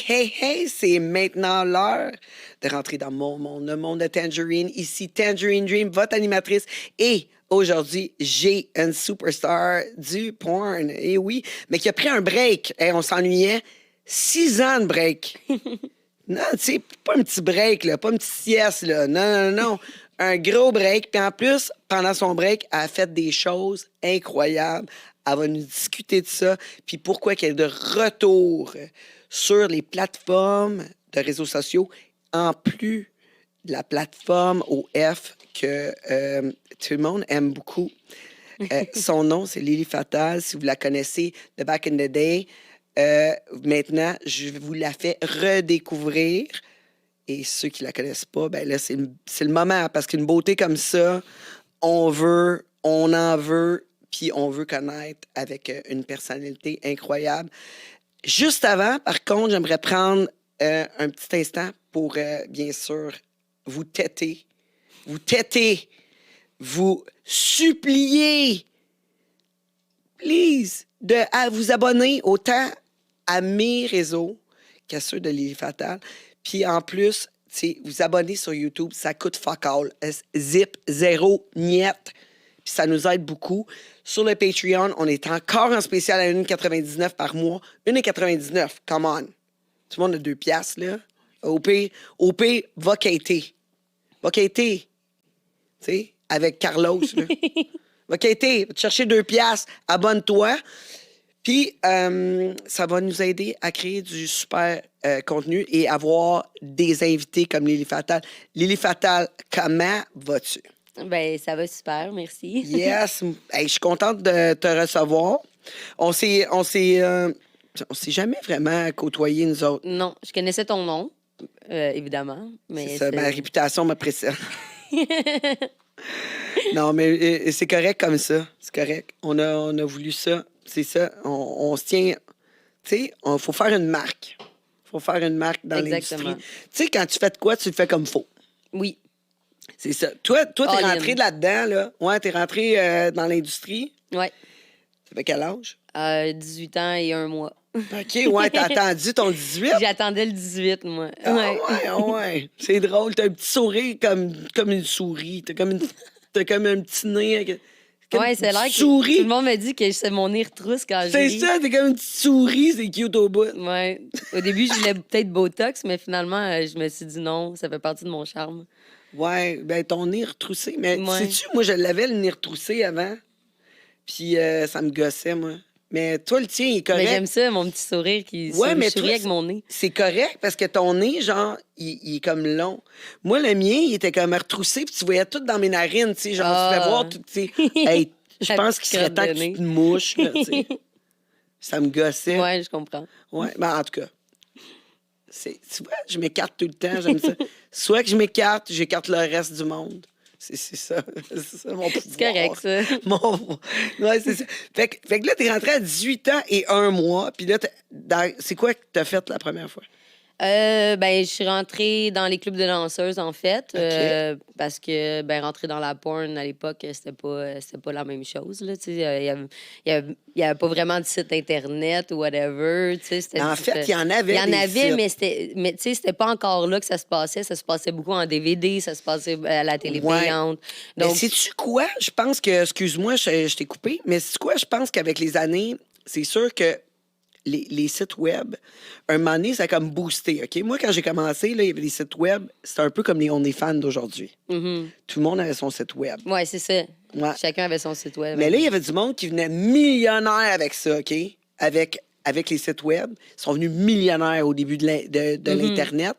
Hey, c'est maintenant l'heure de rentrer dans mon monde, le monde de Tangerine. Ici, Tangerine Dream, votre animatrice. Et aujourd'hui, j'ai une superstar du porn. Et oui, mais qui a pris un break. Et on s'ennuyait. 6 ans de break. Non, tu sais, pas un petit break, là, pas une petite sieste, là. Non. Un gros break. Puis en plus, pendant son break, elle a fait des choses incroyables. Elle va nous discuter de ça. Puis pourquoi qu'elle est de retour sur les plateformes de réseaux sociaux, en plus de la plateforme OF que tout le monde aime beaucoup. Son nom, c'est Lily Fatal. Si vous la connaissez de Back in the Day, maintenant, je vous la fais redécouvrir. Et ceux qui la connaissent pas, ben là, c'est le moment. Parce qu'une beauté comme ça, on en veut, puis on veut connaître avec une personnalité incroyable. Juste avant, par contre, j'aimerais prendre un petit instant pour, bien sûr, vous têter, vous supplier, please, à vous abonner autant à mes réseaux qu'à ceux de Lily Fatal. Puis en plus, vous abonner sur YouTube, ça coûte fuck all. Zip, zéro, niet. Puis ça nous aide beaucoup. Sur le Patreon, on est encore en spécial à 1,99 par mois. 1,99, come on. Tout le monde a 2 piastres, là. OP, va quêter. Va quêter. Tu sais, avec Carlos, là. Va quêter, va te chercher 2 piastres, abonne-toi. Puis, ça va nous aider à créer du super contenu et avoir des invités comme Lily Fatal. Lily Fatal, comment vas-tu? Ben, ça va super, merci. Yes. Hey, je suis contente de te recevoir. On s'est jamais vraiment côtoyé, nous autres. Non, je connaissais ton nom, évidemment. Mais c'est ça, ma réputation me précède. Non, mais c'est correct comme ça. C'est correct. On a voulu ça. C'est ça. On se tient. Tu sais, il faut faire une marque. Il faut faire une marque dans l'industrie. Tu sais, quand tu fais de quoi, tu le fais comme faut. Oui. C'est ça. Toi, t'es rentré là-dedans, là. Ouais, t'es rentré dans l'industrie. Ouais. Ça fait quel âge? 18 ans et 1 mois. OK, ouais, t'as attendu ton 18? J'attendais le 18, moi. Ouais. C'est drôle. T'as un petit sourire comme une souris. T'as comme un petit nez. Ouais, c'est l'air que souris. tout le monde me dit que c'est mon nez retrousse quand je ris. C'est ça, t'es comme une petite souris, c'est cute au bout. Ouais. Au début, je voulais peut-être Botox, mais finalement, je me suis dit non, ça fait partie de mon charme. Ouais, ben ton nez retroussé. Mais sais-tu, moi, je l'avais le nez retroussé avant. Puis ça me gossait, moi. Mais toi, le tien, il est correct. Mais j'aime ça, mon petit sourire qui sourit avec mon nez. C'est correct parce que ton nez, genre, il est comme long. Moi, le mien, il était comme retroussé, puis tu voyais tout dans mes narines, tu sais. Genre, tu fais voir tout, tu sais. Hey, je pense qu'il serait temps que tu te mouches, là, tu sais. Ça me gossait. Ouais, je comprends. Ouais, ben en tout cas. Tu vois, je m'écarte tout le temps, j'aime ça. Soit que j'écarte le reste du monde. C'est ça. C'est ça mon pouvoir. C'est correct, ça. Ouais, c'est ça. Fait que là, t'es rentré à 18 ans et 1 mois. Puis là, c'est quoi que t'as fait la première fois? Ben, je suis rentrée dans les clubs de danseuses, en fait. OK. Parce que, ben, rentrer dans la porn, à l'époque, c'était pas la même chose, là. Tu sais, il y avait pas vraiment de site Internet ou whatever. Tu sais, En fait, il y en avait. Il y en avait, mais tu sais, c'était pas encore là que ça se passait. Ça se passait beaucoup en DVD, ça se passait à la télé payante. Donc, Donc, sais-tu quoi? Je pense que, excuse-moi, je t'ai coupé, mais sais-tu quoi? Je pense qu'avec les années, c'est sûr que les sites web, un moment donné, ça a comme boosté, OK? Moi, quand j'ai commencé, là, il y avait des sites web, c'était un peu comme les OnlyFans d'aujourd'hui. Tout le monde avait son site web. ouais, c'est ça. Ouais. Chacun avait son site web. Mais là, il y avait du monde qui venait millionnaire avec ça, OK? Avec les sites web. Ils sont venus millionnaires au début de l'Internet.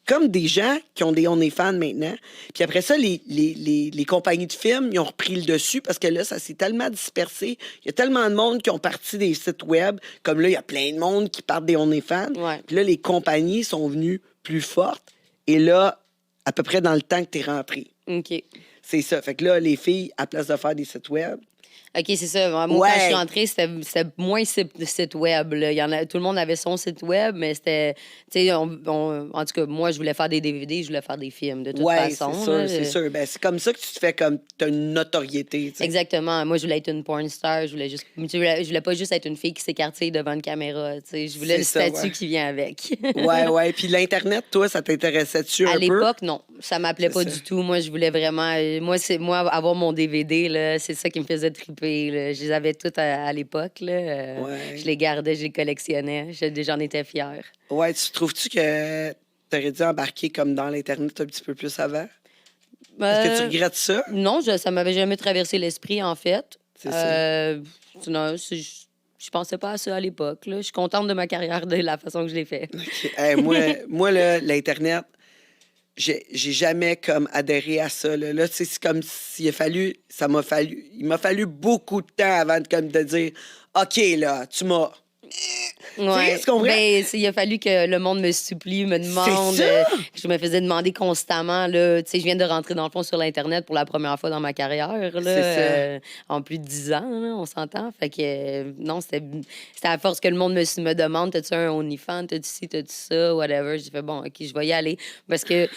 Comme des gens qui ont des OnlyFans maintenant. Puis après ça, les compagnies de films, ils ont repris le dessus parce que là, ça s'est tellement dispersé. Il y a tellement de monde qui ont parti des sites web. Comme là, il y a plein de monde qui partent des OnlyFans. Ouais. Puis là, les compagnies sont venues plus fortes. Et là, à peu près dans le temps que tu es rentré. OK. C'est ça. Fait que là, les filles, à place de faire des sites web, OK, c'est ça. Moi, quand je suis rentrée, c'était moins site web. Là. Tout le monde avait son site web, mais c'était... Tu sais, en tout cas, moi, je voulais faire des DVD, je voulais faire des films, de toute façon. C'est sûr, là. c'est sûr. Ben, c'est comme ça que tu te fais comme... T'as une notoriété, tu sais. Exactement. Moi, je voulais être une porn star. Je voulais pas juste être une fille qui s'écartille devant une caméra. Tu sais. Je voulais le statut qui vient avec. Ouais. Puis l'Internet, toi, ça t'intéressait-tu un peu? À l'époque, non. Ça m'appelait pas du tout. Moi, je voulais vraiment... Moi, avoir mon DVD, là, c'est ça qui me faisait triper. Là. Je les avais toutes à l'époque. Là. Je les gardais, je les collectionnais. J'en étais fière. Ouais, tu trouves-tu que t'aurais dû embarquer comme dans l'Internet un petit peu plus avant? Est-ce que tu regrettes ça? Non, ça m'avait jamais traversé l'esprit, en fait. C'est ça. Non, je pensais pas à ça à l'époque. Là. Je suis contente de ma carrière, de la façon que je l'ai fait. Okay. Hey, moi là, l'Internet, j'ai jamais comme adhéré à ça. Là, tu sais, c'est comme s'il il m'a fallu beaucoup de temps avant de dire, OK, là, tu m'as... Ouais. Ben, il a fallu que le monde me supplie, me demande. Je me faisais demander constamment. Là, je viens de rentrer dans le fond sur l'Internet pour la première fois dans ma carrière. Là, en plus de 10 ans, là, on s'entend. Fait que non, c'était à force que le monde me demande, t'as-tu un OnlyFans, t'as-tu ci, t'as-tu ça, whatever. J'ai fait bon, OK, je vais y aller. Parce que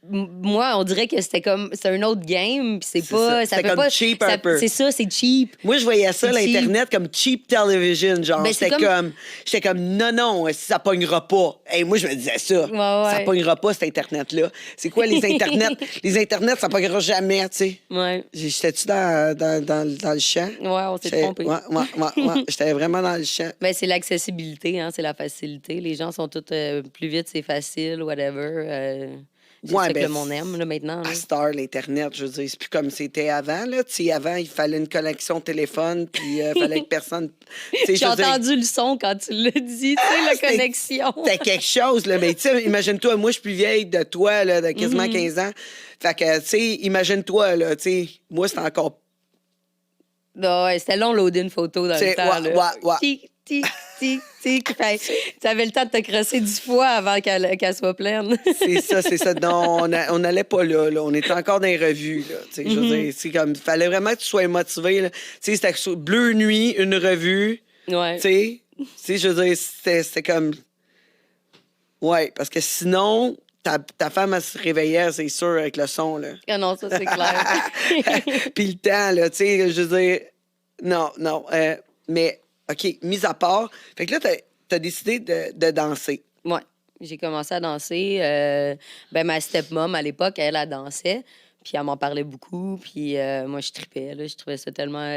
moi, on dirait que c'était un autre game. C'est pas. Ça peut comme pas, cheap un peu. C'est ça, c'est cheap. Moi, je voyais ça, l'Internet, comme cheap television. Genre, ben, j'étais comme, non, ça pognera pas. Hey, moi, je me disais ça. Ça pognera pas, cet Internet-là. C'est quoi, les Internets? Les Internets, ça pognera jamais, tu sais. Ouais. J'étais-tu dans le champ? Ouais, on s'est trompé. Ouais. J'étais vraiment dans le champ. Ben, c'est l'accessibilité, hein, c'est la facilité. Les gens sont tous plus vite, c'est facile, whatever. C'est ça que le monde aime, là, maintenant. Là. À Star, l'Internet, je veux dire, c'est plus comme c'était avant, là. Tu sais, avant, il fallait une connexion téléphone, puis il fallait que personne... J'ai entendu le son quand tu l'as dit, tu sais, la connexion. C'était quelque chose, là. Mais tu sais, imagine-toi, moi, je suis plus vieille de toi, là, de quasiment 15 ans. Fait que, tu sais, imagine-toi, là, tu sais, moi, c'était encore... Ouais, c'était long, loader une photo dans le temps, là. Ouais. Tic. Tu avais le temps de te crosser 10 fois avant qu'elle soit pleine. c'est ça. Non, on n'allait pas là. On était encore dans les revues. Là, je veux dire, c'est comme, il fallait vraiment que tu sois motivé. Là. C'était Bleu Nuit, une revue. Ouais. Tu sais, je veux dire, c'était comme... Ouais, parce que sinon... Ta femme, elle se réveillait, c'est sûr, avec le son, là. Ah non, ça, c'est clair. Puis le temps, là, tu sais, je veux dire... Non. Mais... OK, mis à part. Fait que là, t'as décidé de danser. Ouais, j'ai commencé à danser. Ma stepmom, à l'époque, elle dansait. Puis elle m'en parlait beaucoup. Puis moi, je tripais. Là. Je trouvais ça tellement,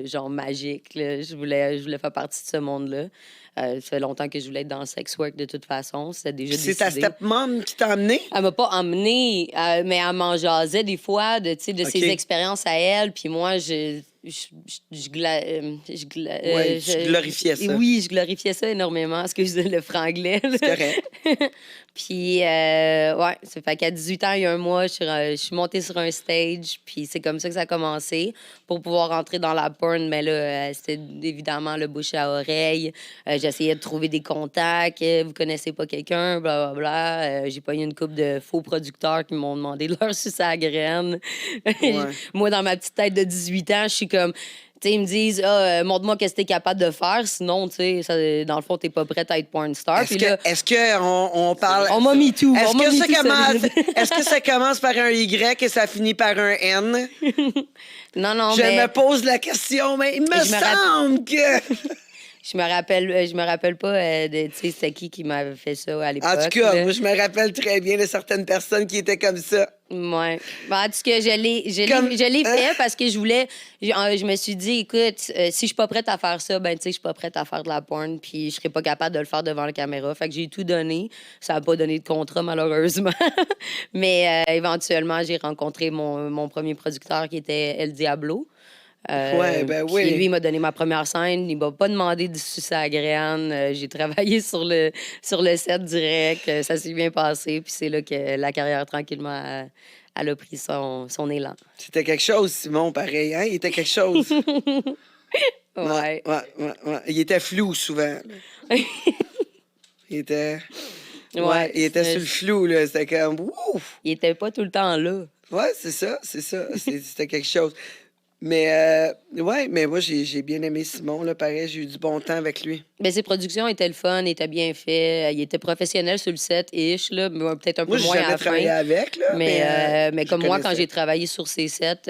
genre, magique. Là. Je voulais faire partie de ce monde-là. Ça fait longtemps que je voulais être dans le sex work de toute façon. C'était déjà décidé. C'est ta stepmom qui t'a emmené? Elle m'a pas emmenée, mais elle m'en jasait des fois de ses expériences à elle. Puis moi, je glorifiais ça. Oui, je glorifiais ça énormément. Excusez le franglais. C'est correct. Puis, ouais, ça fait qu'à 18 ans, il y a un mois, je suis montée sur un stage. Puis c'est comme ça que ça a commencé. Pour pouvoir rentrer dans la porn, mais là, c'était évidemment le bouche à oreille. J'essayais de trouver des contacts. Vous connaissez pas quelqu'un, blablabla. J'ai pas eu une couple de faux producteurs qui m'ont demandé de leur sucer à la graine. Ouais. Moi, dans ma petite tête de 18 ans, je suis comme... Tu sais, ils me disent, montre-moi qu'est-ce que t'es capable de faire. Sinon, tu sais, dans le fond, t'es pas prête à être porn star. Est-ce qu'on parle... On m'a mis tout. Est-ce que ça commence par un Y et ça finit par un N? Non, Je me pose la question, mais il me semble que... Je me rappelle pas de, tu sais, c'était qui m'avait fait ça à l'époque. En tout cas, moi, je me rappelle très bien de certaines personnes qui étaient comme ça. Ouais. En tout cas, je l'ai fait parce que je me suis dit, écoute, si je suis pas prête à faire ça, ben, tu sais, je suis pas prête à faire de la porn, puis je serais pas capable de le faire devant la caméra. Fait que j'ai tout donné. Ça a pas donné de contrat, malheureusement. Mais éventuellement, j'ai rencontré mon premier producteur qui était El Diablo. Oui. Lui, il m'a donné ma première scène. Il m'a pas demandé de sucer à la graine. J'ai travaillé sur le set direct. Ça s'est bien passé. Puis c'est là que la carrière, tranquillement, elle a pris son élan. C'était quelque chose, Simon, pareil. Hein? Il était quelque chose. Ouais. Il était flou, souvent. Il était... il était sur le flou, là. C'était comme... Ouf! Il était pas tout le temps là. Ouais, c'est ça. C'était quelque chose. Mais, ouais, mais moi, j'ai bien aimé Simon, là, pareil, j'ai eu du bon temps avec lui. Ben, ses productions étaient le fun, étaient bien faits. Il était professionnel sur le set-ish, là, mais peut-être un peu moins à la fin. Travaillé avec, là, mais comme moi, quand j'ai travaillé sur ses sets,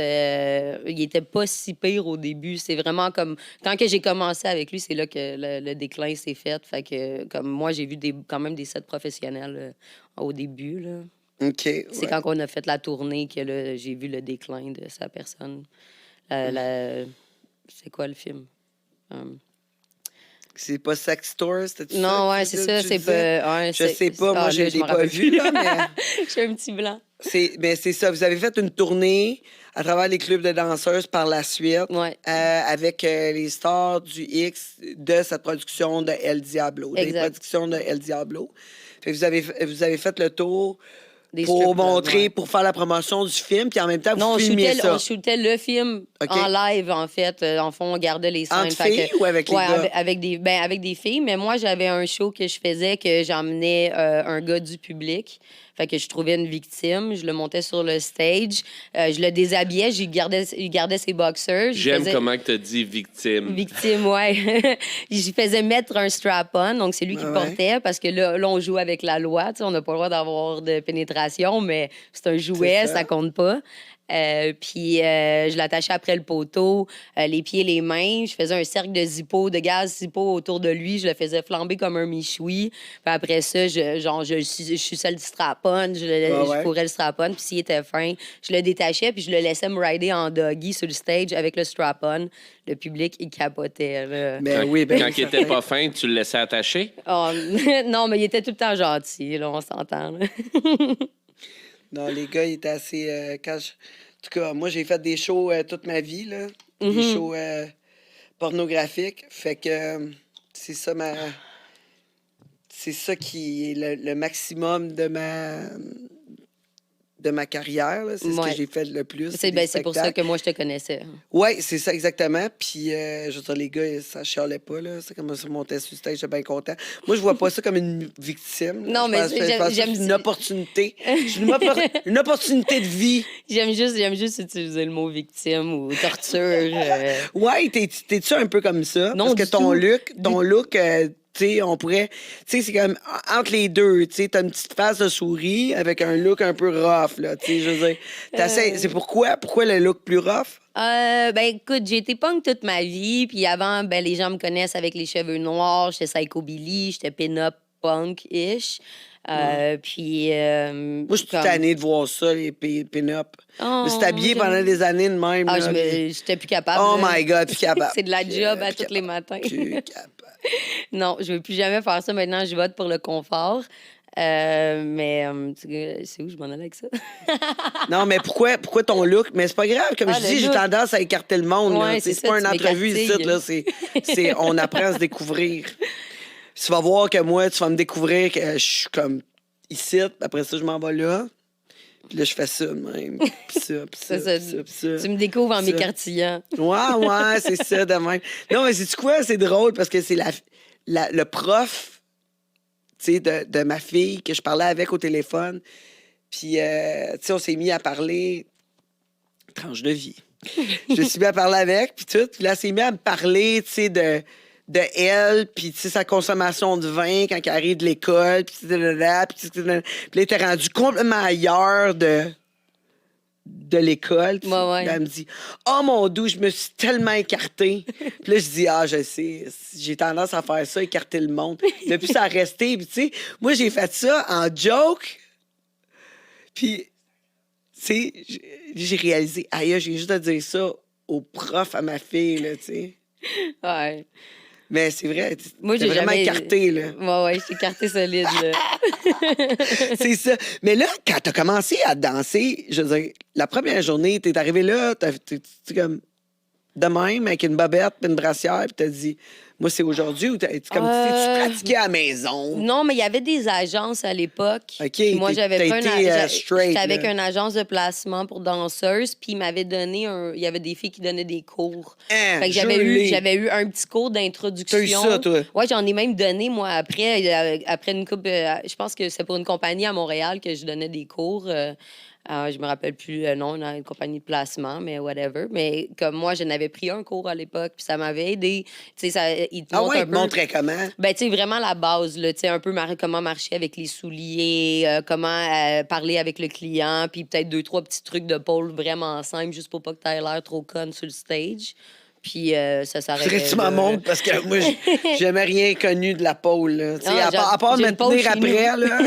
il était pas si pire au début. C'est vraiment comme... Quand que j'ai commencé avec lui, c'est là que le déclin s'est fait. Fait que, comme moi, j'ai vu quand même des sets professionnels au début, là. OK. C'est quand on a fait la tournée que là, j'ai vu le déclin de sa personne. C'est quoi le film? C'est pas Sex Store, c'était non, ouais, c'est ça. C'est pas. Ouais, je sais pas, moi, je l'ai pas vu, là, mais. J'ai un petit blanc. Mais c'est ça. Vous avez fait une tournée à travers les clubs de danseuses par la suite avec les stars du X de cette production de El Diablo, des productions de El Diablo. Fait que vous avez fait le tour pour montrer, pour faire la promotion du film, puis en même temps, vous filmiez ça. On shootait le film en live, en fait. En fond, on gardait les scènes. Entre filles ou avec les gars? Avec des filles, mais moi, j'avais un show que je faisais que j'emmenais un gars du public. Fait que je trouvais une victime, je le montais sur le stage, je le déshabillais, il gardait ses boxers. J'aime comment tu as dit victime. Victime, ouais. Je faisais mettre un strap-on, donc c'est lui qui portait, parce que là, on joue avec la loi, on n'a pas le droit d'avoir de pénétration, mais c'est un jouet, ça compte pas. Puis je l'attachais après le poteau, les pieds et les mains. Je faisais un cercle de gaz Zippo autour de lui. Je le faisais flamber comme un michoui. Puis après ça, je suis seule du strap-on. Je courais le strap-on. Puis s'il était fin, je le détachais. Puis je le laissais me rider en doggy sur le stage avec le strap-on. Le public, il capotait. Là. Ben oui, quand il était pas fin, tu le laissais attacher? Oh, non, mais il était tout le temps gentil. Là, on s'entend. Là. Non, les gars, ils étaient assez... En tout cas, moi, j'ai fait des shows toute ma vie, là. Des shows pornographiques. Fait que c'est ça C'est ça qui est le maximum de ma carrière. Là. C'est ce que j'ai fait le plus. C'est pour ça que moi, je te connaissais. Oui, c'est ça, exactement. Puis, je veux dire, les gars, ça chialait pas. Là. C'est comme ça, montait sur le stage, j'étais bien content. Moi, je vois pas ça comme une victime. Non, mais j'aime une opportunité. Une opportunité de vie. J'aime juste utiliser le mot victime ou torture. Ouais, t'es-tu un peu comme ça? Non, parce que ton look, tu sais, on pourrait... Tu sais, c'est comme entre les deux. Tu sais, t'as une petite face de souris avec un look un peu rough, là. Tu sais, je veux dire... C'est pourquoi le look plus rough? Ben, écoute, j'ai été punk toute ma vie. Puis avant, ben, les gens me connaissent avec les cheveux noirs. J'étais psychobilly, j'étais pin-up punk-ish. Puis... Moi, je suis tannée de voir ça, les pin-up. Je me suis habillée pendant des années de même. J'étais plus capable. Oh my God, plus capable. C'est de la job à tous les matins. Plus capable. Non, je veux plus jamais faire ça. Maintenant, je vote pour le confort. Mais c'est où je m'en allais avec ça? Non, mais pourquoi ton look? Mais c'est pas grave. Comme je dis, j'ai tendance à écarter le monde. Ouais, c'est pas une entrevue ici. Là, on apprend à se découvrir. Tu vas voir que moi, tu vas me découvrir que je suis comme ici. Après ça, je m'en vais là. Puis là, je fais ça de même. Puis ça. Tu me découvres en m'écartillant. Ouais, c'est ça de même. Non, mais c'est quoi? C'est drôle parce que c'est le prof, tu sais, de ma fille que je parlais avec au téléphone. Puis, tu sais, on s'est mis à parler tranche de vie. Je me suis mis à parler avec, puis tout. Puis là, elle s'est mis à me parler, tu sais, de elle, puis sa consommation de vin quand elle arrive de l'école, puis là, elle était rendue complètement ailleurs de l'école. Ouais. Elle me dit « Oh mon Dieu, je me suis tellement écartée. » Puis là, je dis « Ah, je sais, j'ai tendance à faire ça, écarter le monde. » Mais puis ça a resté. Puis tu sais, moi, j'ai fait ça en joke. Puis, tu sais, j'ai réalisé « Aïe, j'ai juste à dire ça au prof, à ma fille, là, tu sais. » Ouais. Mais c'est vrai, moi, j'ai vraiment écarté, là. Ouais, je suis écarté solide, là. C'est ça. Mais là, quand t'as commencé à danser, je veux dire, la première journée, t'es arrivé là, t'es comme de même, avec une bobette et une brassière, puis t'as dit, moi, c'est aujourd'hui, ou tu pratiquais à la maison? Non, mais il y avait des agences à l'époque. OK. Moi, j'avais pas j'étais avec une agence de placement pour danseuses, puis il m'avait donné il y avait des filles qui donnaient des cours. Fait que j'avais eu un petit cours d'introduction. T'as eu ça, toi? Ouais, j'en ai même donné, moi, après une couple. Je pense que c'est pour une compagnie à Montréal que je donnais des cours. Je me rappelle plus le nom, dans une compagnie de placement, mais whatever. Mais comme moi, je n'avais pris un cours à l'époque, puis ça m'avait aidé. Tu sais, il te montre un il te peu... montrait comment? Ben, tu sais, vraiment la base, là, tu sais, un peu comment marcher avec les souliers, comment parler avec le client, puis peut-être 2, 3 petits trucs de pole vraiment simples, juste pour pas que tu aies l'air trop conne sur le stage. Puis ça s'arrête. Faudrait que tu m'en montres parce que moi, j'ai jamais rien connu de la pole. Là. Tu sais, à part me tenir après, là.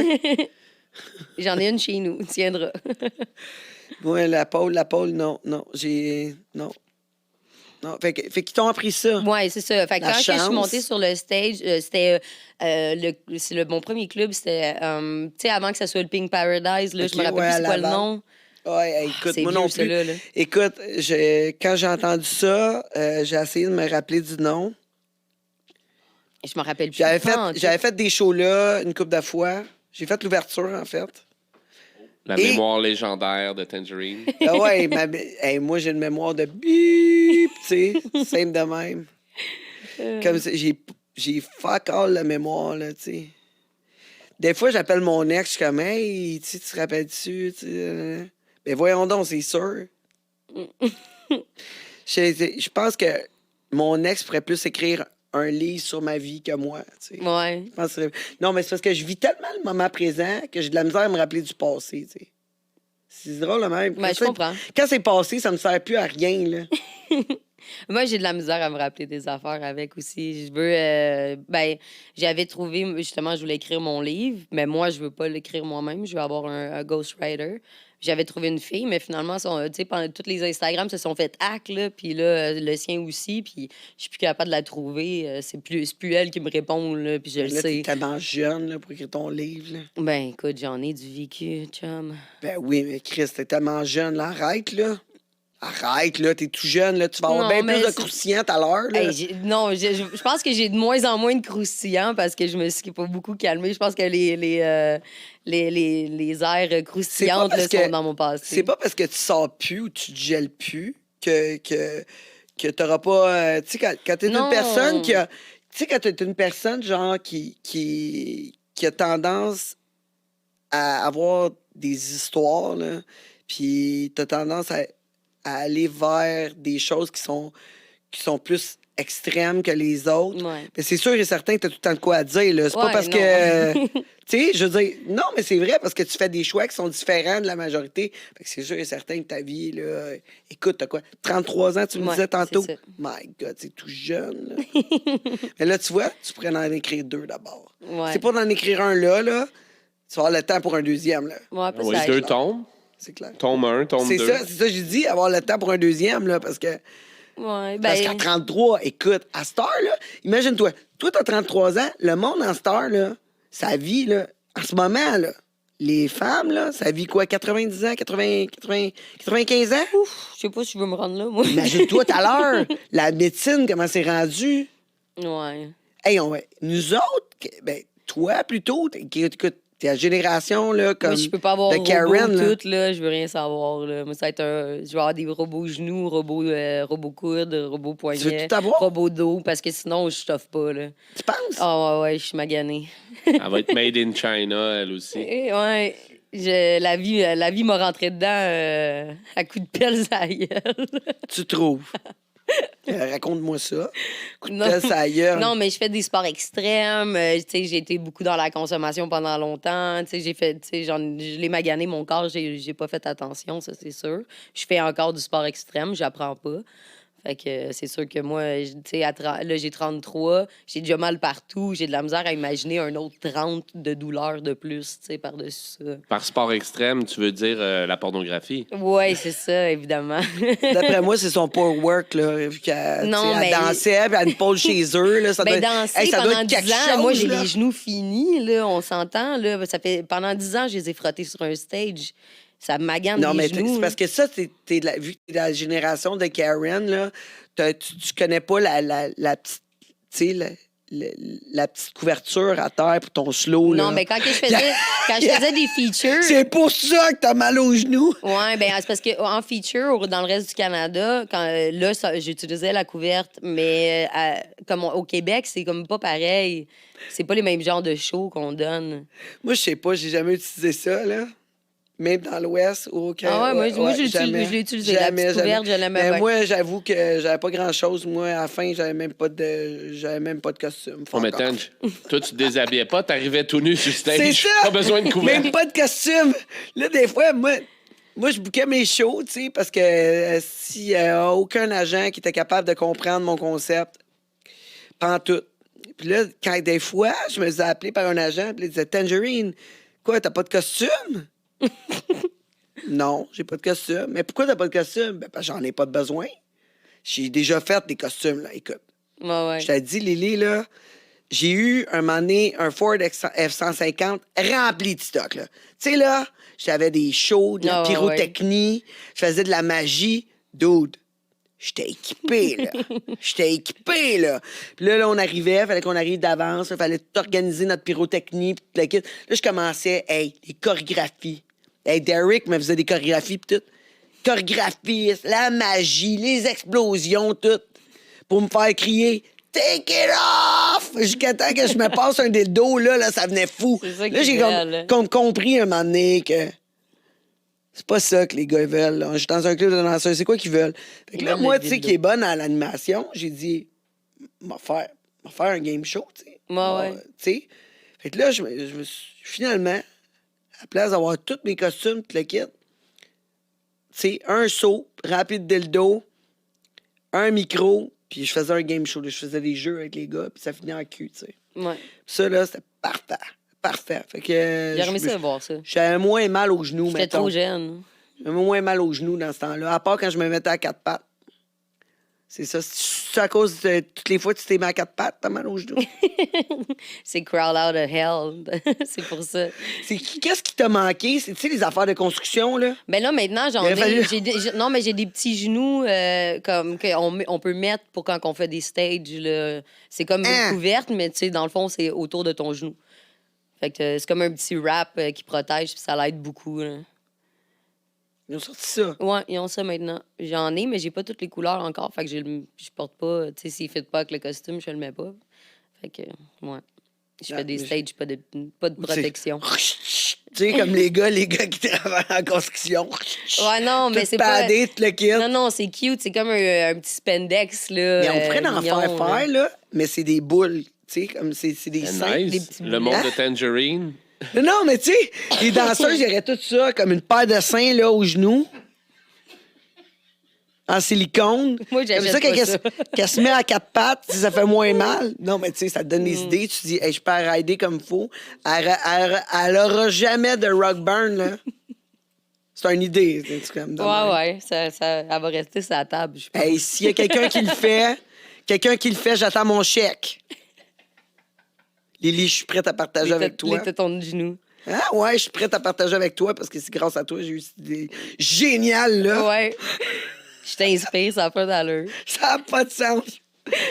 J'en ai une chez nous, tiendra. Ouais, la pole, non. Non. Fait qu'ils t'ont appris ça. Oui, c'est ça. Fait que quand je suis montée sur le stage, c'était mon premier club, c'était tu sais, avant que ça soit le Pink Paradise, là, je me rappelle plus c'est quoi le nom. Oui, écoute, moi non plus. Là. Écoute, quand j'ai entendu ça, j'ai essayé de me rappeler du nom. Je me rappelle plus. J'avais fait des shows là une couple de fois. J'ai fait l'ouverture, en fait. La mémoire légendaire de Tangerine. Ah ouais, moi, j'ai une mémoire de bip, tu sais, simple de même. Comme j'ai fuck all la mémoire, là, tu sais. Des fois, j'appelle mon ex, je suis comme, hey, tu te rappelles-tu? Mais voyons donc, c'est sûr. Je pense que mon ex pourrait plus écrire un livre sur ma vie que moi. Tu sais. Ouais. Non, mais c'est parce que je vis tellement le moment présent que j'ai de la misère à me rappeler du passé. Tu sais. C'est drôle, le même. Ben, je comprends. Quand c'est passé, ça me sert plus à rien. Là. Moi, j'ai de la misère à me rappeler des affaires avec aussi. Je veux. J'avais trouvé, justement, je voulais écrire mon livre, mais moi, je veux pas l'écrire moi-même. Je veux avoir un ghostwriter. J'avais trouvé une fille, mais finalement, pendant tous les Instagram se sont fait hack, là, puis là, le sien aussi, puis je suis plus capable de la trouver. C'est plus elle qui me répond, là, puis je le sais. T'es tellement jeune là, pour écrire ton livre. Là. Ben, écoute, j'en ai du vécu, chum. Ben oui, mais Chris, t'es tellement jeune, là. Arrête, là. Arrête, là, t'es tout jeune, là. Tu vas avoir bien plus de croustillant à l'heure, là. Non, je pense que j'ai de moins en moins de croustillants parce que je me suis pas beaucoup calmée. Je pense que les airs croustillantes sont dans mon passé. C'est pas parce que tu sors plus ou tu te gèles plus que t'auras pas... tu sais, quand t'es une personne qui a... Tu sais, quand t'es une personne, genre, qui a tendance à avoir des histoires, là, puis t'as tendance à aller vers des choses qui sont plus extrêmes que les autres. Ouais. Mais c'est sûr et certain que tu as tout le temps de quoi à dire. Là. C'est pas parce que... tu sais, je veux dire... Non, mais c'est vrai parce que tu fais des choix qui sont différents de la majorité. Fait que c'est sûr et certain que ta vie, là... Écoute, t'as quoi? 33 ans, tu me disais tantôt? My God, c'est tout jeune, là. Mais là, tu vois, tu pourrais en écrire 2 d'abord. Ouais. C'est pas d'en écrire un là. Tu vas avoir le temps pour un deuxième, là. Ouais, oui, 2 tombes. C'est clair. Tome 1, tome 2. C'est ça, j'ai dit, avoir le temps pour un deuxième, là, parce que... Ouais, Parce qu'à 33, écoute, à Star, là, imagine-toi, toi, t'as 33 ans, le monde en Star, là, sa vie, là, en ce moment, là, les femmes, là, ça vit quoi, 90 ans, 95 ans? Ouf, je sais pas si je veux me rendre là, moi. Imagine-toi tout à l'heure, la médecine, comment c'est rendu. Ouais. Hey, nous autres, ben, toi, plutôt, écoute, t'es la génération, là, comme moi, je peux pas avoir de Karen, robot tout, là. Je veux rien savoir, là. Moi, ça va être je vais avoir des robots genoux, robots coudes, robots poignets, tu veux tout avoir? robots dos, parce que sinon, je t'offre pas, là. Tu penses? Ah ouais, je suis maganée. Elle va être made in China, elle aussi. Ouais. La vie m'a rentré dedans à coups de pelle à la gueule. Tu trouves? Raconte-moi ça. Coup de pelle, ça ailleurs. Non, mais je fais des sports extrêmes. J'ai été beaucoup dans la consommation pendant longtemps. Je l'ai magané, mon corps, j'ai pas fait attention, ça, c'est sûr. Je fais encore du sport extrême, j'apprends pas. Fait que c'est sûr que moi, là, j'ai 33, j'ai déjà mal partout, j'ai de la misère à imaginer un autre 30 de douleur de plus, par-dessus ça. Par sport extrême, tu veux dire la pornographie? Oui, c'est ça, évidemment. D'après moi, c'est son power work, là, vu qu'elle dansait, puis elle a une pole chez eux. Là, ça doit danser ça pendant doit être 10 quelque ans, chose, moi, j'ai là. les genoux finis, là, on s'entend, là. Ça fait, pendant 10 ans, je les ai frottés sur un stage. Ça magane les genoux. C'est parce que ça, vu que t'es de la génération de Karen, là, tu connais pas la petite, tu sais, la petite couverture à terre pour ton slow. Non, là. mais quand je faisais des features... C'est pour ça que t'as mal aux genoux. Oui, bien, c'est parce qu'en feature, dans le reste du Canada, j'utilisais la couverte, mais comme au Québec, c'est comme pas pareil. C'est pas les mêmes genres de shows qu'on donne. Moi, je sais pas, j'ai jamais utilisé ça, là. Même dans l'Ouest, aucun. Ah ouais, moi je l'ai utilisé. La petite couverte, je l'aimais bien. Moi, j'avoue que j'avais pas grand-chose. Moi, à la fin, j'avais même pas de costume. Oh, mais Tange, toi, tu te déshabillais pas, t'arrivais tout nu sur stage. C'est ça! Pas besoin de couvert. Même pas de costume. Là, des fois, moi je bouquais mes shows, tu sais, parce que s'il n'y a aucun agent qui était capable de comprendre mon concept, pantoute. Puis là, quand des fois, je me faisais appeler par un agent, puis il disait « Tangerine, quoi, t'as pas de costume? » Non, j'ai pas de costume. Mais pourquoi t'as pas de costume? Ben, parce que j'en ai pas de besoin. J'ai déjà fait des costumes, là, écoute. Ouais. Je t'ai dit, Lily, là, j'ai eu un moment donné un Ford F-150 rempli de stock, là. Tu sais, là, j'avais des shows, de la pyrotechnie, je faisais de la magie. Dude, j'étais équipé, là. Puis là, on arrivait, il fallait qu'on arrive d'avance, il fallait tout organiser notre pyrotechnie, puis tout le kit. Là, je commençais, les chorégraphies. Derek me faisait des chorégraphies, puis tout. Chorégraphies, la magie, les explosions, tout. Pour me faire crier « Take it off! » Jusqu'à temps que je me passe un dildo, là, ça venait fou. Là, j'ai compris un moment donné que c'est pas ça que les gars veulent. Là. Je suis dans un club de danseurs, c'est quoi qu'ils veulent? Fait que là, moi, tu sais, qui est bonne à l'animation, j'ai dit « On va faire un game show, tu sais. » Ouais. Tu sais? Fait que là, je me suis finalement, à la place d'avoir tous mes costumes, tout le kit, tu sais, un saut, rapide dildo, un micro, puis je faisais un game show. Là, je faisais des jeux avec les gars, puis ça finit en cul, tu sais. Ouais. Puis ça, là, c'était parfait. Fait que... J'ai remis ça à voir ça. J'avais moins mal aux genoux, J'étais trop jeune. J'avais moins mal aux genoux dans ce temps-là, à part quand je me mettais à quatre pattes. C'est ça. C'est à cause de toutes les fois que tu t'es mis à quatre pattes, t'as mal aux genoux. C'est crawl out of hell. C'est pour ça. Qu'est-ce qui t'a manqué? C'est, tu sais, les affaires de construction, là? Ben là, maintenant, non, mais j'ai des petits genoux comme qu'on peut mettre pour quand on fait des stages. Là. C'est comme une couverte, mais tu sais, dans le fond, c'est autour de ton genou. Fait que c'est comme un petit wrap qui protège, puis ça l'aide beaucoup. Là. Ils ont sorti ça. Ouais, ils ont ça maintenant. J'en ai, mais j'ai pas toutes les couleurs encore. Fait que je porte pas. Tu sais, s'il ne fit pas avec le costume, je le mets pas. Fait que, ouais. Je fais des stages, pas de protection. Tu sais, comme les gars qui travaillent en construction. Ouais, non, mais c'est pas... le kit. Non, c'est cute. C'est comme un petit spandex, là. Mais on pourrait en faire, là, mais c'est des boules. Tu sais, comme c'est des seins. Nice. Des petits le monde de Tangerine. Non, mais tu sais, les danseuses, ils auraient tout ça comme une paire de seins, là, aux genoux. En silicone. Moi, j'achète ça, pas qu'elle se met à quatre pattes, ça fait moins mal. Non, mais tu sais, ça te donne des idées. Tu te dis, je peux la rider comme il faut. Elle aura jamais de rock burn, là. C'est une idée. Comme ouais. Ça, elle va rester sur la table, je pense. S'il y a quelqu'un qui le fait, j'attends mon chèque. Lily, je suis prête à partager avec toi. Les tétons de genoux. Ah ouais, je suis prête à partager avec toi parce que c'est grâce à toi que j'ai eu cette idée géniale, là. Ouais. Je t'inspire, ça n'a pas d'allure. Ça n'a pas de sens.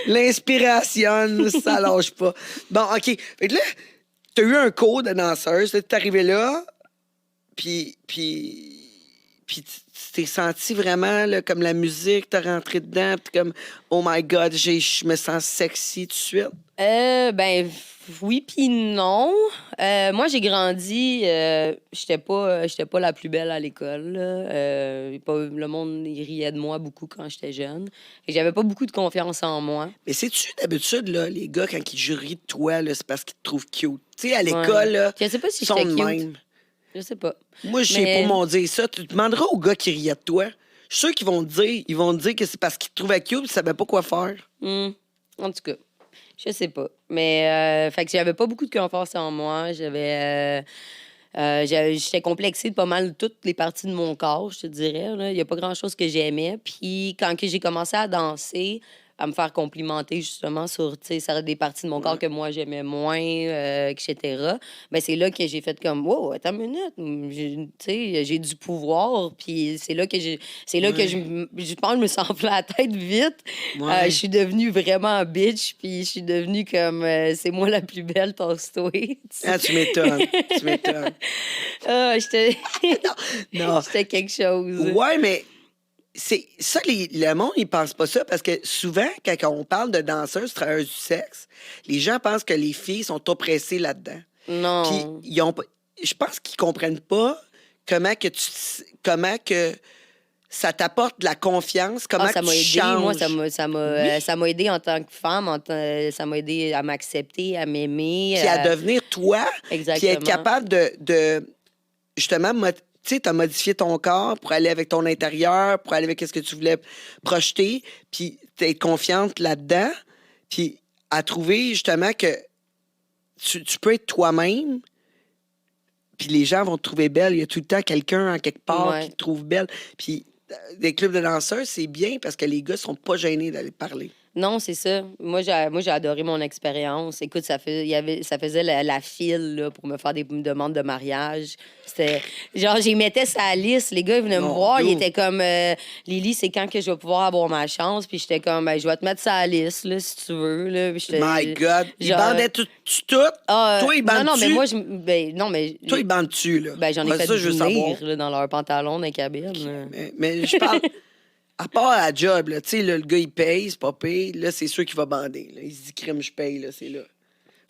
L'inspiration, ça lâche pas. Bon, OK. Fait que là, t'as eu un cours de danseuse. T'es arrivé là, puis tu t'es senti vraiment là, comme la musique, t'as rentré dedans, puis comme, oh my God, je me sens sexy tout de suite. Ben, oui puis non. Moi, j'ai grandi, j'étais pas la plus belle à l'école. Le monde il riait de moi beaucoup quand j'étais jeune. Et j'avais pas beaucoup de confiance en moi. Mais sais-tu, d'habitude, là, les gars, quand ils jurient de toi, là, c'est parce qu'ils te trouvent cute. Tu sais, à l'école, là, je sais pas si sont j'étais de cute. même. Je sais pas. Moi, je sais pas m'en dire ça. Tu demanderas aux gars qui riaient de toi. Je suis sûr qu'ils vont te dire que c'est parce qu'ils te trouvaient cute et ils savaient pas quoi faire. En tout cas. Je sais pas. Mais, fait que j'avais pas beaucoup de confiance en moi. J'étais complexée de pas mal toutes les parties de mon corps, je te dirais. Là. Il y a pas grand-chose que j'aimais. Puis, quand j'ai commencé à danser, à me faire complimenter justement sur des parties de mon corps que moi j'aimais moins, etc. Ben c'est là que j'ai fait comme wow, attends une minute, j'ai du pouvoir, puis c'est là que je pense que je me suis enflé la tête vite. Je suis devenue vraiment bitch, puis je suis devenue comme c'est moi la plus belle, tosse-toi. Tu m'étonnes. J'étais non. J'étais quelque chose. Ouais, mais c'est ça, le monde, ils pensent pas ça parce que souvent, quand on parle de danseuses, travailleuses du sexe, les gens pensent que les filles sont oppressées là-dedans. Non. Puis, je pense qu'ils comprennent pas comment que ça t'apporte de la confiance, comment ça que m'a tu aidé. changes. Moi, ça m'a aidé en tant que femme. Ça m'a aidé à m'accepter, à m'aimer. Puis à devenir toi. Exactement. Puis être capable de justement, tu sais, t'as modifié ton corps pour aller avec ton intérieur, pour aller avec ce que tu voulais projeter, puis être confiante là-dedans, puis à trouver justement que tu peux être toi-même, puis les gens vont te trouver belle. Il y a tout le temps quelqu'un en quelque part qui te trouve belle. Puis des clubs de danseurs, c'est bien parce que les gars sont pas gênés d'aller parler. Non, c'est ça. Moi, j'ai adoré mon expérience. Écoute, ça faisait la file là, pour me faire des demandes de mariage. C'était genre, j'y mettais sa liste. Les gars, ils venaient me voir. Ils étaient comme, Lily, c'est quand que je vais pouvoir avoir ma chance? Puis j'étais comme, ben, je vais te mettre sa liste, là, si tu veux. Là. My God! Ils bandaient tout? Toi, ils bandent-tu? Non, mais moi, non, mais... Toi, ils bandent-tu, là? Ben, j'en ai fait venir là, dans leur pantalon, dans les cabines. Mais je parle... À part à la job, là, tu sais, le gars, il paye, c'est pas payé. Là, c'est sûr qu'il va bander. Là. Il se dit, crime, je paye, là, c'est là.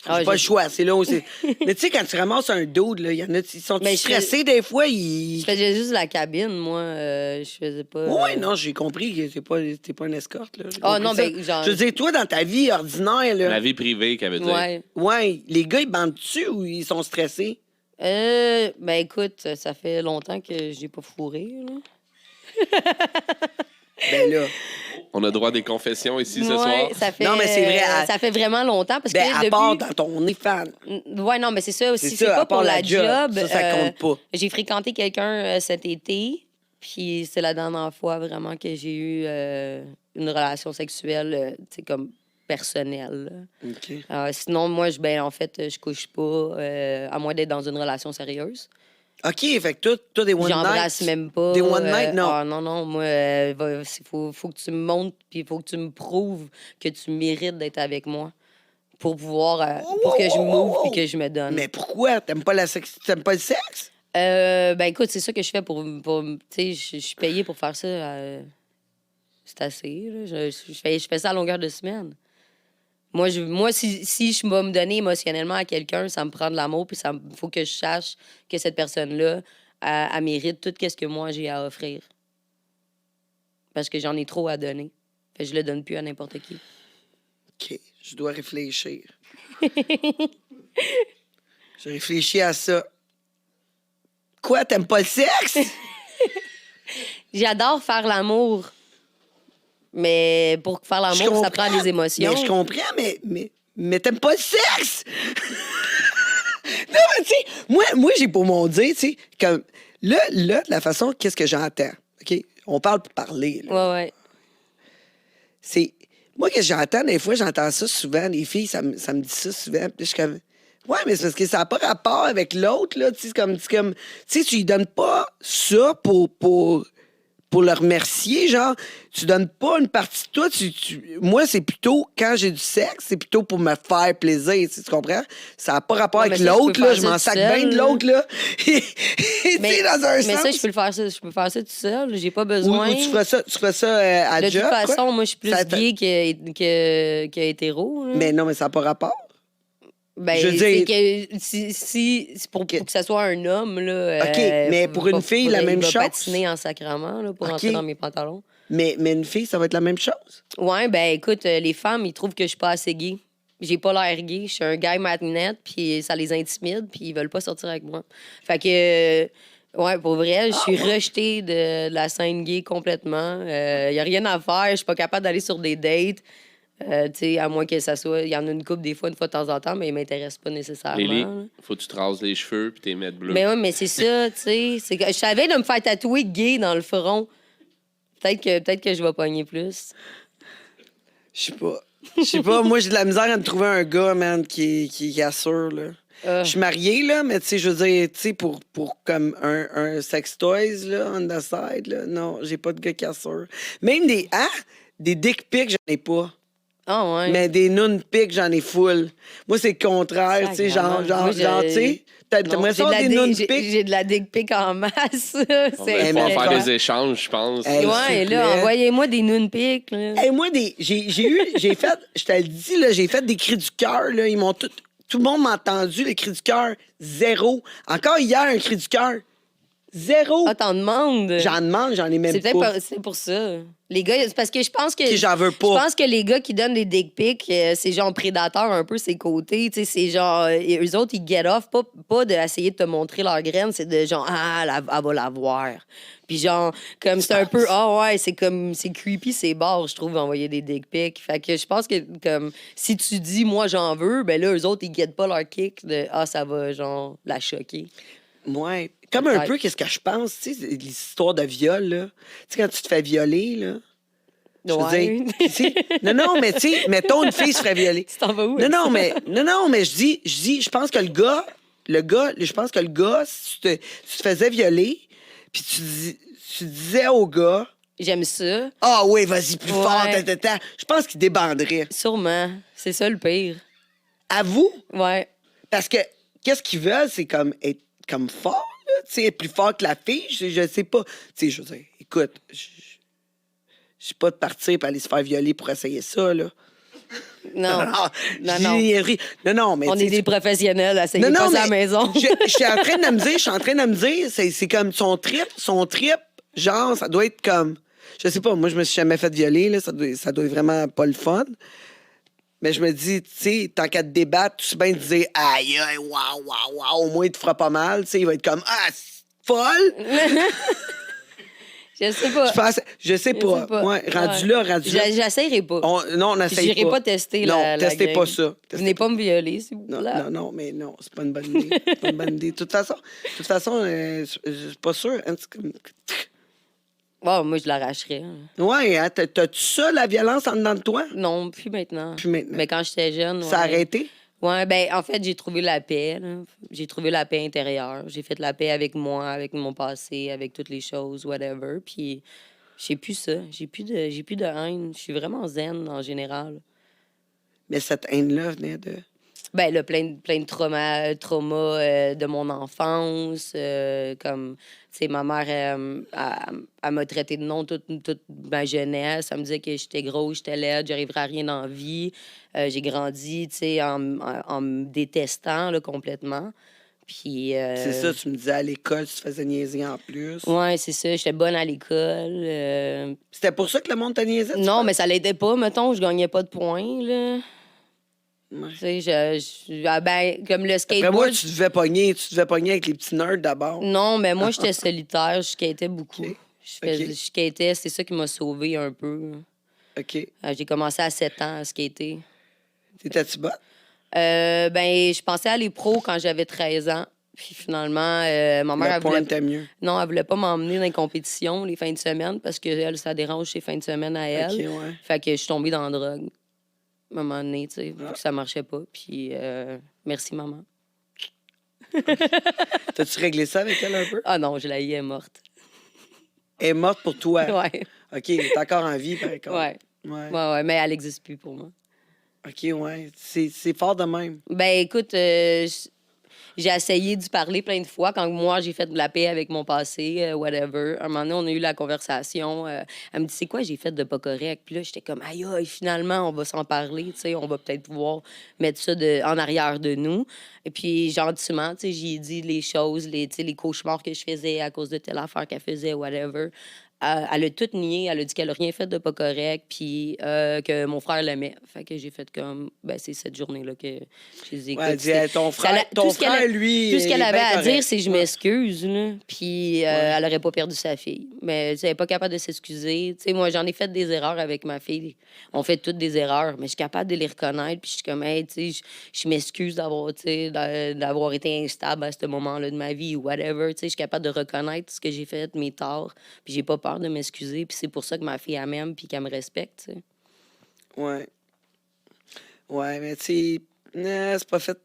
J'ai pas le choix, c'est là où c'est. Mais tu sais, quand tu ramasses un dude, là, il y en a, ils sont stressés des fois. Je faisais juste la cabine, moi. Je faisais pas. Oui, non, j'ai compris que t'es pas une escorte, là. Non, ben, genre. Je veux dire, toi, dans ta vie ordinaire, là. La vie privée, qu'elle veut dire. Ouais. Les gars, ils bandent-tu ou ils sont stressés? Ben, écoute, ça fait longtemps que j'ai pas fourré, là. Ben là. On a droit à des confessions ici ce soir. Ça fait, non, mais c'est vrai. Ça fait vraiment longtemps. Parce que à part dans ton OnlyFans. Ouais, non, mais c'est ça. Si c'est ça, pas à part pour la job. Ça compte pas. J'ai fréquenté quelqu'un cet été. Puis c'est la dernière fois vraiment que j'ai eu une relation sexuelle, tu sais, comme personnelle. OK. Sinon, moi, en fait, je couche pas, à moins d'être dans une relation sérieuse. OK, fait que toi des one night. J'embrasse même pas. Des one night, non. Non. Moi, il faut que tu me montres, puis il faut que tu me prouves que tu mérites d'être avec moi pour pouvoir, pour que je m'ouvre puis que je me donne. Mais pourquoi? T'aimes pas le sexe? Ben écoute, c'est ça que je fais pour tu sais, je suis payée pour faire ça. C'est assez, là. Je fais ça à longueur de semaine. Moi, si je vais me donner émotionnellement à quelqu'un, ça me prend de l'amour, puis il faut que je sache que cette personne-là, elle mérite tout ce que moi, j'ai à offrir. Parce que j'en ai trop à donner. Fait que je le donne plus à n'importe qui. OK, je dois réfléchir. Je réfléchis à ça. Quoi, t'aimes pas le sexe? J'adore faire l'amour. Mais pour faire l'amour, ça prend des émotions. Mais je comprends, mais t'aimes pas le sexe? Non, mais tu sais, moi j'ai pour mon dire, tu sais, comme là, de la façon, qu'est-ce que j'entends? OK? On parle pour parler. Là. Ouais. C'est. Moi, qu'est-ce que j'entends, des fois, j'entends ça souvent. Les filles, ça me dit ça souvent. Puis je suis comme. Ouais, mais c'est parce que ça n'a pas rapport avec l'autre, là. Tu sais, comme. Tu sais, tu lui donnes pas ça pour le remercier, genre, tu donnes pas une partie de toi. Moi, c'est plutôt, quand j'ai du sexe, c'est plutôt pour me faire plaisir, tu comprends? Ça n'a pas rapport avec l'autre, là. Je m'en sac bien de l'autre, là. Mais dans un sens. Mais ça, je peux faire ça tout seul. J'ai pas besoin. Ou tu feras ça à de job, toute façon, quoi? moi, je suis plus gay que hétéro. Là. Mais non, mais ça n'a pas rapport. Ben, je veux dire... que si pour que ça soit un homme, là... OK, mais pour une fille, la même chose? Il va patiner en sacrament, là, pour entrer dans mes pantalons. Mais une fille, ça va être la même chose? Ouais, ben écoute, les femmes, ils trouvent que je suis pas assez gay. J'ai pas l'air gay. Je suis un gars matinette, puis ça les intimide, puis ils veulent pas sortir avec moi. Fait que... ouais, pour vrai, je suis rejetée de la scène gay complètement. Y a rien à faire. Je suis pas capable d'aller sur des dates. À moins que ça soit... Il y en a une couple des fois, une fois de temps en temps, mais ils m'intéressent pas nécessairement. Lily, faut que tu te rases les cheveux puis t'es mettre bleu. Mais oui, mais c'est ça, tu sais. Je savais de me faire tatouer gay dans le front. Peut-être que je vais pogner plus. Je sais pas. Moi, j'ai de la misère à me trouver un gars, man, qui assure, là. Je suis mariée, là, mais tu sais, je veux dire, tu sais, pour comme un sex toys, là, on the side, là, non, j'ai pas de gars qui assure. Même des dick pics, j'en ai pas. Ah ouais. Mais des nun pics, j'en ai full. Moi, c'est le contraire, tu sais, genre, tu sais. T'aimerais ça des nun pics? J'ai de la dick pic en masse. On va pouvoir faire des échanges, je pense. Ouais, là, envoyez-moi des nun pics. Moi, j'ai fait, je te le dis, là, j'ai fait des cris du cœur, là. Ils m'ont tout le monde m'a entendu, les cris du cœur, 0. Encore hier, un cri du cœur, Zéro. Ah, t'en demandes? J'en demande, j'en ai même pas. C'est pour ça. Les gars, c'est parce que je pense que... Si j'en veux pas. Je pense que les gars qui donnent des dick pics, c'est genre prédateurs un peu, ses côtés. Tu sais, c'est genre... eux autres, ils get off, pas d'essayer de te montrer leur graine, c'est de genre, elle va la voir. Puis genre, comme c'est un peu... c'est comme... C'est creepy, c'est barre, je trouve, d'envoyer des dick pics. Fait que je pense que, comme, si tu dis, moi, j'en veux, ben là, eux autres, ils guettent pas leur kick de, ça va, genre, la choquer. Ouais. Comme un peu, qu'est-ce que je pense, tu sais, l'histoire de viol, là. Tu sais, quand tu te fais violer, là. Je veux dire, non, mais tu sais, mettons une fille se ferait violer. Tu t'en vas où? Non, mais je dis, je pense que je pense que le gars, si tu te faisais violer, puis tu disais au gars, j'aime ça. Ah oui, vas-y, plus fort, je pense qu'il débanderait. Sûrement. C'est ça le pire. À vous? Ouais. Parce que, qu'est-ce qu'ils veulent, c'est comme être comme fort, là, tu sais, être plus fort que la fille, je sais pas. Tu sais, je veux dire, écoute, je suis pas de partir pour aller se faire violer pour essayer ça, là. Non. Non, mais... On est des professionnels, essayez pas ça à la maison. Je suis en train de me dire, c'est comme son trip, genre, ça doit être comme... Je sais pas, moi, je me suis jamais fait violer, là, ça doit être vraiment pas le fun. Mais je me dis, tu sais, tant qu'à te débattre, tu sais bien te dire, aïe, waouh, au moins, il te fera pas mal, tu sais, il va être comme, c'est folle! Je sais pas. Je sais pas. Ouais, rendu là. J'essayerai pas. On n'essaye pas. J'irai pas tester la testez game. pas ça. Venez pas me violer, s'il vous plaît. Non, mais non, c'est pas une bonne idée. C'est pas une bonne idée. De toute façon, je suis pas sûr. Hein, moi, je l'arracherais. Ouais, hein, t'as-tu ça, la violence en dedans de toi? Non, plus maintenant. Mais quand j'étais jeune, ça a arrêté? Ouais, ben en fait, j'ai trouvé la paix. Là. J'ai trouvé la paix intérieure. J'ai fait la paix avec moi, avec mon passé, avec toutes les choses, whatever. Puis j'ai plus ça. J'ai plus de haine. Je suis vraiment zen en général. Mais cette haine-là venait de... Ben là, plein de traumas de mon enfance. Comme, tu sais, ma mère, elle m'a traité de nom toute ma jeunesse. Elle me disait que j'étais grosse, j'étais laide, j'arriverais à rien dans la vie. J'ai grandi, tu sais, en me détestant là, complètement. Puis... C'est ça, tu me disais à l'école, tu te faisais niaiser en plus. Ouais, c'est ça, j'étais bonne à l'école. C'était pour ça que le monde t'a niaisé? Non, mais ça l'aidait pas, mettons, je gagnais pas de points, là. Ouais. Tu sais, comme le skateboard... Après moi, tu devais pogner avec les petits nerds d'abord. Non, mais moi, j'étais solitaire, je skatais beaucoup. Okay. Je skatais, c'est ça qui m'a sauvée un peu. OK. J'ai commencé à 7 ans à skater. T'étais-tu bonne? Je pensais aller pro quand j'avais 13 ans. Puis finalement, ma mère... mieux. Non, elle voulait pas m'emmener dans les compétitions les fins de semaine parce que elle, ça dérange ses fins de semaine à elle. Okay, ouais. Fait que je suis tombée dans la drogue. À un moment donné, tu sais, vu que ça marchait pas. Puis merci, maman. T'as-tu réglé ça avec elle un peu? Ah non, je la est morte. Elle est morte pour toi? Ouais. OK, elle est encore en vie, par contre. Ouais, mais elle n'existe plus pour moi. OK, ouais. C'est fort de même. Ben écoute, j'ai essayé d'y parler plein de fois quand moi, j'ai fait de la paix avec mon passé, whatever. Un moment donné, on a eu la conversation. Elle me dit, c'est quoi j'ai fait de pas correct? Puis là, j'étais comme, aïe, finalement, on va s'en parler. Tu sais, on va peut-être pouvoir mettre ça en arrière de nous. Et puis, gentiment, tu sais, j'ai dit les choses, les cauchemars que je faisais à cause de telle affaire qu'elle faisait, whatever. Elle a tout nié. Elle a dit qu'elle n'a rien fait de pas correct, puis que mon frère l'aimait. Fait que j'ai fait comme... Ben, c'est cette journée-là que j'ai dit... Ouais, elle dit, ton frère, lui... Tout ce qu'elle avait à dire, c'est « je m'excuse », là. Puis elle n'aurait pas perdu sa fille. Mais elle n'est pas capable de s'excuser. Tu sais, moi, j'en ai fait des erreurs avec ma fille. On fait toutes des erreurs, mais je suis capable de les reconnaître. Puis je suis comme, hey, tu sais, je m'excuse d'avoir été instable à ce moment-là de ma vie ou whatever. Tu sais, je suis capable de reconnaître ce que j'ai fait, mes torts. Puis j'ai pas peur de m'excuser. Puis c'est pour ça que ma fille, elle m'aime puis qu'elle me respecte, tu sais. Ouais. Ouais, mais tu sais, c'est pas fait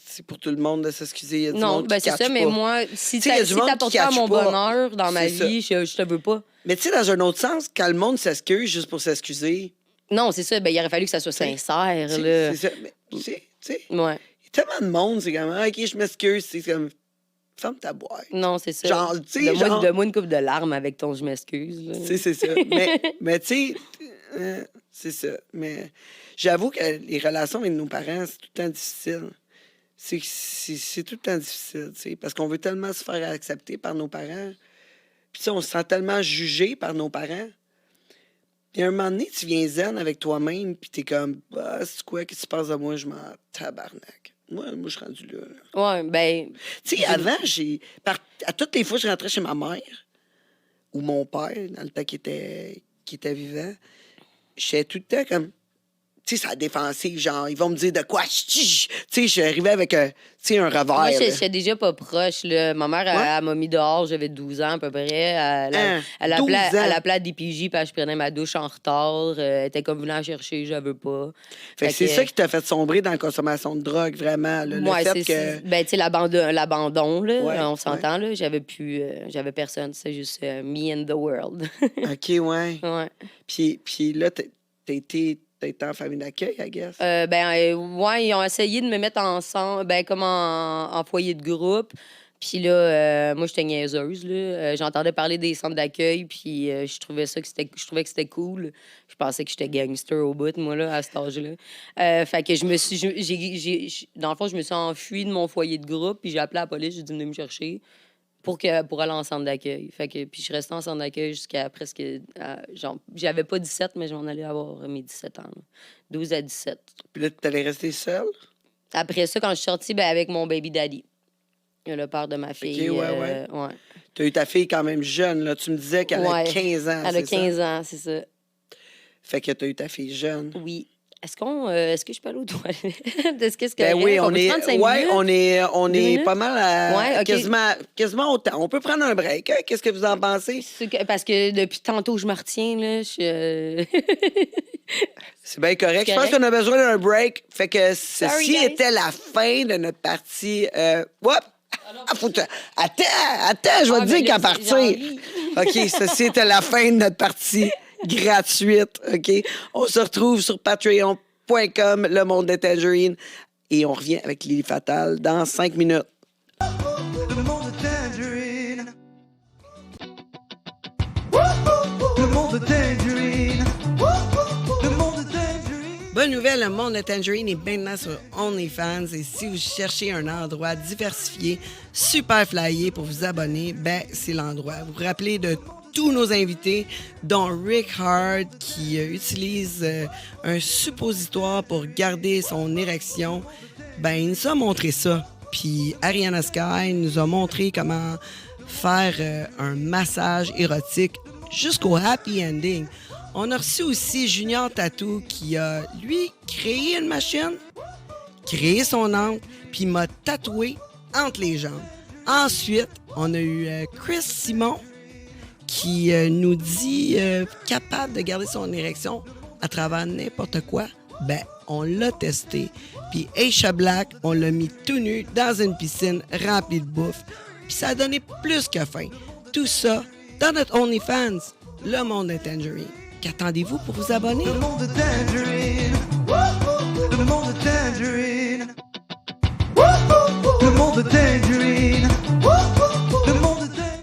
c'est pour tout le monde de s'excuser. Il y a du monde qui c'est ça, mais pas. moi, si t'apportes pas à mon bonheur dans ma vie, je te veux pas. Mais tu sais, dans un autre sens, quand le monde s'excuse juste pour s'excuser... Non, c'est ça. Ben, il aurait fallu que ça soit sincère, là. C'est ça. Mais tu sais, ouais. Il y a tellement de monde, c'est comme, OK, je m'excuse, c'est comme... Ferme ta boîte. Non, c'est ça. Genre, tu sais, Donne-moi une coupe de larmes avec ton « je m'excuse ». C'est ça. mais tu sais, c'est ça. Mais j'avoue que les relations avec nos parents, c'est tout le temps difficile. c'est tout le temps difficile, tu sais, parce qu'on veut tellement se faire accepter par nos parents. Puis, tu sais, on se sent tellement jugé par nos parents. Puis, à un moment donné, tu viens zen avec toi-même, puis t'es comme, bah, c'est quoi, qu'est-ce qui se passe de moi? Je m'en tabarnak. Moi, je suis rendu là. Ouais, ben. Tu sais, avant, à toutes les fois que je rentrais chez ma mère ou mon père, dans le temps qui était vivant, j'étais tout le temps comme. Tu sais, c'est la défensive, genre, ils vont me dire de quoi. Tu sais, je suis arrivé avec un revers. Moi, je suis déjà pas proche, là. Ma mère, elle m'a mis dehors, j'avais 12 ans à peu près. Elle appelait à DPJ, puis je prenais ma douche en retard. Elle était comme venue la chercher, je veux pas. Fait que c'est ça qui t'a fait sombrer dans la consommation de drogue, vraiment. Là, le fait que... Ben, tu sais, l'abandon, là, ouais, on s'entend, là. J'avais personne, c'est juste me and the world. OK, ouais. Ouais. Puis là, t'as été en famille d'accueil, I guess? Ouais, ils ont essayé de me mettre ensemble, comme en foyer de groupe. Puis là, moi, j'étais niaiseuse, là. J'entendais parler des centres d'accueil, puis je trouvais que c'était cool. Je pensais que j'étais gangster au bout, moi, là, à cet âge-là. Fait que dans le fond, je me suis enfuie de mon foyer de groupe, puis j'ai appelé la police, j'ai dit venez me chercher pour aller en centre d'accueil. Fait que, puis je restais en centre d'accueil jusqu'à presque... genre, j'avais pas 17, mais j'en allais avoir mes 17 ans. Là. 12 à 17. Puis là, t'allais rester seule? Après ça, quand je suis sortie, avec mon baby daddy. Le père de ma fille. OK, ouais. T'as eu ta fille quand même jeune, là. Tu me disais qu'elle a 15 ans, Elle a 15 ans, c'est ça. Fait que t'as eu ta fille jeune. Oui. Est-ce que je peux aller aux toilettes? Oui, on est pas mal à quasiment autant. On peut prendre un break. Hein? Qu'est-ce que vous en pensez? Parce que depuis tantôt, je me retiens, là. C'est bien correct. Je pense qu'on a besoin d'un break. Fait que ceci était la fin de notre partie. Attends, je vais te dire qu'à partir. OK, ceci était la fin de notre partie gratuite, OK? On se retrouve sur patreon.com, Le Monde de Tangerine, et on revient avec Lily Fatale dans 5 minutes. Le Monde de Tangerine. Le Monde de Tangerine. Le Monde de Tangerine. Bonne nouvelle, Le Monde de Tangerine est maintenant sur OnlyFans, et si vous cherchez un endroit diversifié, super flyé pour vous abonner, c'est l'endroit. Vous vous rappelez de tous nos invités, dont Rick Hard, qui utilise un suppositoire pour garder son érection, il nous a montré ça. Puis Ariana Sky nous a montré comment faire un massage érotique jusqu'au happy ending. On a reçu aussi Junior Tattoo, qui a, lui, créé une machine, créé son angle, puis m'a tatoué entre les jambes. Ensuite, on a eu Chris Simon, qui nous dit capable de garder son érection à travers n'importe quoi. On l'a testé. Puis Aisha Black, on l'a mis tout nu dans une piscine remplie de bouffe. Puis ça a donné plus que faim. Tout ça dans notre OnlyFans, Le Monde de Tangerine. Qu'attendez-vous pour vous abonner? Le Monde de Tangerine. Le Monde de Tangerine. Le Monde de Tangerine.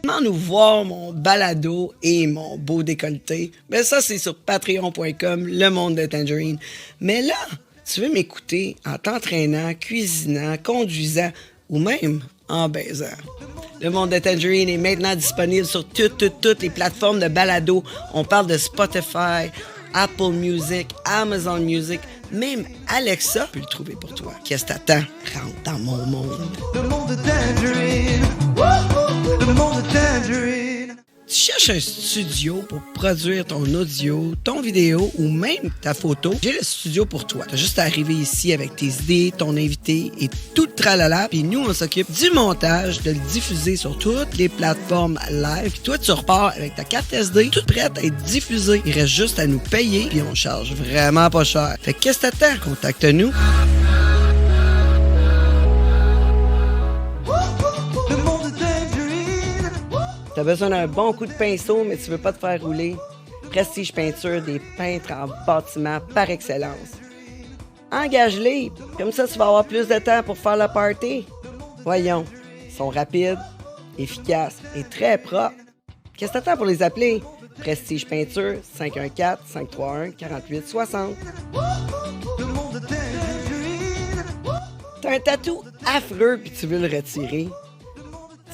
Comment nous voir mon balado et mon beau décolleté? Ça, c'est sur patreon.com, Le Monde de Tangerine. Mais là, tu veux m'écouter en t'entraînant, cuisinant, conduisant ou même en baisant. Le Monde de Tangerine est maintenant disponible sur toutes les plateformes de balado. On parle de Spotify, Apple Music, Amazon Music, même Alexa peut le trouver pour toi. Qu'est-ce que t'attends? Rentre dans mon monde. Le Monde de Tangerine. Le Monde de Tangerine. Tu cherches un studio pour produire ton audio, ton vidéo ou même ta photo? J'ai le studio pour toi. T'as juste à arriver ici avec tes idées, ton invité et tout le tralala. Puis nous, on s'occupe du montage, de le diffuser sur toutes les plateformes live. Puis toi, tu repars avec ta carte SD, toute prête à être diffusée. Il reste juste à nous payer, puis on charge vraiment pas cher. Fait que qu'est-ce que t'attends? Contacte-nous. T'as besoin d'un bon coup de pinceau, mais tu veux pas te faire rouler? Prestige Peinture, des peintres en bâtiment par excellence. Engage-les, comme ça tu vas avoir plus de temps pour faire le party. Voyons, ils sont rapides, efficaces et très propres. Qu'est-ce que t'attends pour les appeler? Prestige Peinture, 514-531-4860. T'as un tatou affreux puis tu veux le retirer.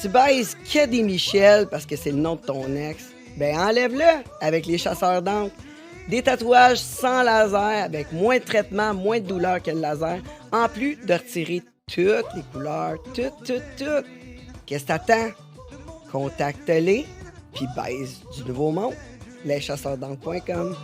Tu baises que des Michel parce que c'est le nom de ton ex. Ben enlève-le avec les chasseurs d'encre. Des tatouages sans laser, avec moins de traitement, moins de douleur que le laser, en plus de retirer toutes les couleurs, toutes. Qu'est-ce que t'attends? Contacte-les, puis baise du nouveau monde, leschasseursd'encre.com.